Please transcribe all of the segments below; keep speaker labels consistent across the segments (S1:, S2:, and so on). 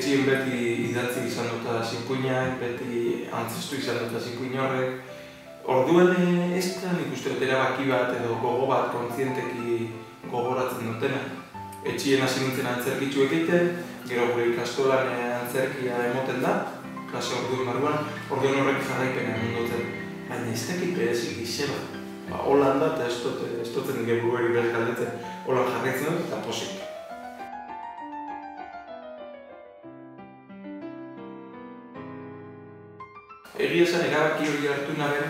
S1: etxien beti idatzi izan dut zinpuinak, beti antzestu izan dut zinpuin horrek. Orduan ez da nik uste dut erabaki bat edo gogo bat kontzienteki gogoratzen dutena. Etxien hasi nintzen antzerkitzu egiten, gero gure ikastolan antzerkia emoten da, klase orduen barruan, orduan horrek jarraipena emundotzen. Baina ez dakit berezik izeba. Holan da eta ez dutzen geburuari behar galdetzen, holan jarraitzen dut eta posik. Egia esan erabaki hori hartu naben,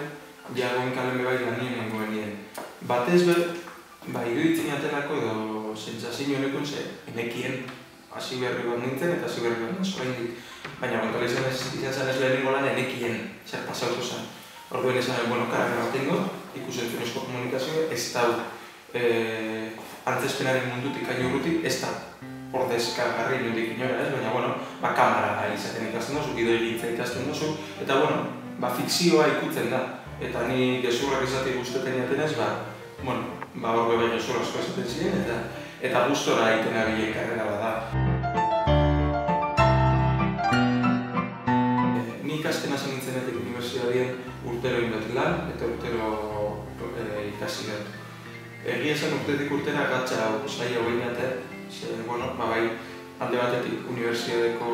S1: jagoen kalen bebai lanien nengoen nien. Batez iruditzen jatenako edo sentsazio honekun ze enekien hasi berri bat nintzen eta hasi berri bat nintzen oraindik. Baina kontala izan ez lehenengo lan enekien zer pasautu zen. Orduen esan, karrera bat ingo, ikusentzunezko komunikazioa, ez da antzespenaren mundutik hain urrutik, ez da ordezkagarri inundik inora ez, baina kamara izaten ikasten duzu, bideo egintza ikasten duzu, eta fikzioa ikutzen da. Eta ni gezurrak izatea guztetan jatenez, horbe bai gezur asko esaten ziren, eta gustora egiten abilen karrera bat da. Ni ikasten hasi nintzenetik unibertsitatien urtero indot lan, eta urtero ikasi dut. Egia esan urtetik urtera gatsa zaila hori nate, alde batetik unibertsitateko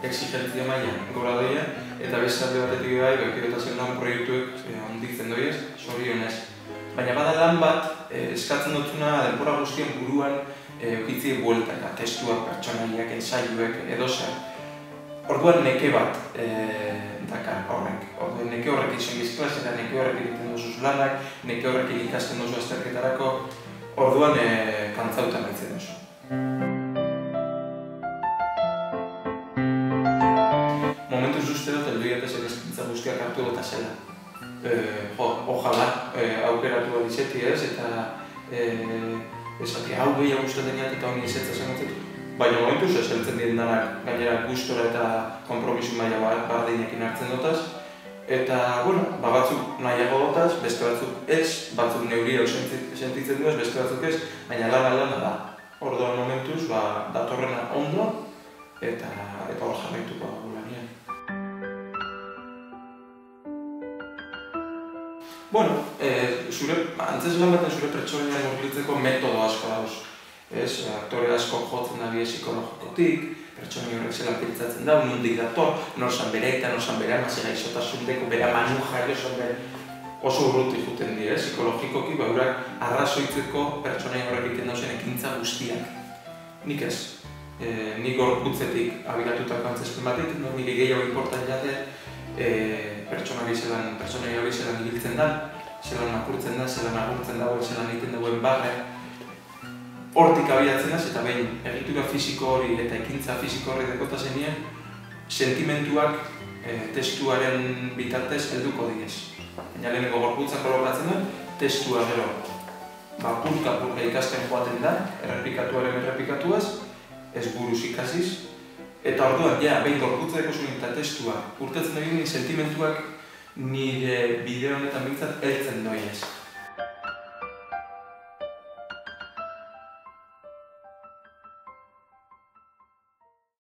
S1: exigentzia mailan gora doia, eta beste alde batetik bai, kirotazen lan proiektuek handitzen doiez, zorionez. Baina bada lan bat, eskatzen dutuna denbora guztien buruan eukitzie bueltaka, testuak, pertsonaiak, ensaiuek, edo zer. Orduan neke bat dakar horrek. Orduan neke horrek izan gizklasera, neke horrek egiten duzuz lanak, neke horrek ikasten duzu azterketarako, orduan kantzautan baitzen duzu. Momentuz uste dut, elduiak ez egizkintza guztiak hartu dut azela. Ojala, aukeratu bat izeti ez, eta esati hau gehiago gustatzen jat eta honi izetza zengotzen. Baina momentuz ez heltzen diren danak, gainera gustora eta konpromisu maila bardinekin hartzen dutaz. Eta, batzuk nahiago dutaz, beste batzuk ez, batzuk neuria sentitzen duaz, beste batzuk ez, baina lana da. Orduan momentuz, datorrena ondo, eta hor jarraituko lanean. Antzeslan baten zure pertsonean murgiltzeko metodo asko dauz. Aktore asko jotzen da bide psikologikotik, pertsone horrek zelan pentsatzen da, nondik dator, norzan bere eta norzan bere amazera izotasundeko, bere manu jarri oso urruti juten dira, psikologikoki, baurak arrazoitzeko pertsone horrek egiten dauzen ekintza guztiak. Nik ez. Nik gorputzetik abilatutako antzespen batik, nire gehiago inportan jate, pertsone hori zelan ibiltzen da, zelan apurtzen da, zelan agurtzen dago, zelan egiten dagoen barre. Hortik abiatzen az, eta behin egitura fisiko hori eta ekintza fisiko hori dekota zenien, sentimentuak testuaren bitartez helduko digez. Baina lehenengo gorputzak kolokatzen duen, testua gero purka ikasten joaten da, errepikatuaz, ez buruz ikasiz. Eta orduan, behin gorputzeko zuen eta testua urtetzen da ginen sentimentuak nire bideo honetan bintzat heltzen doiez.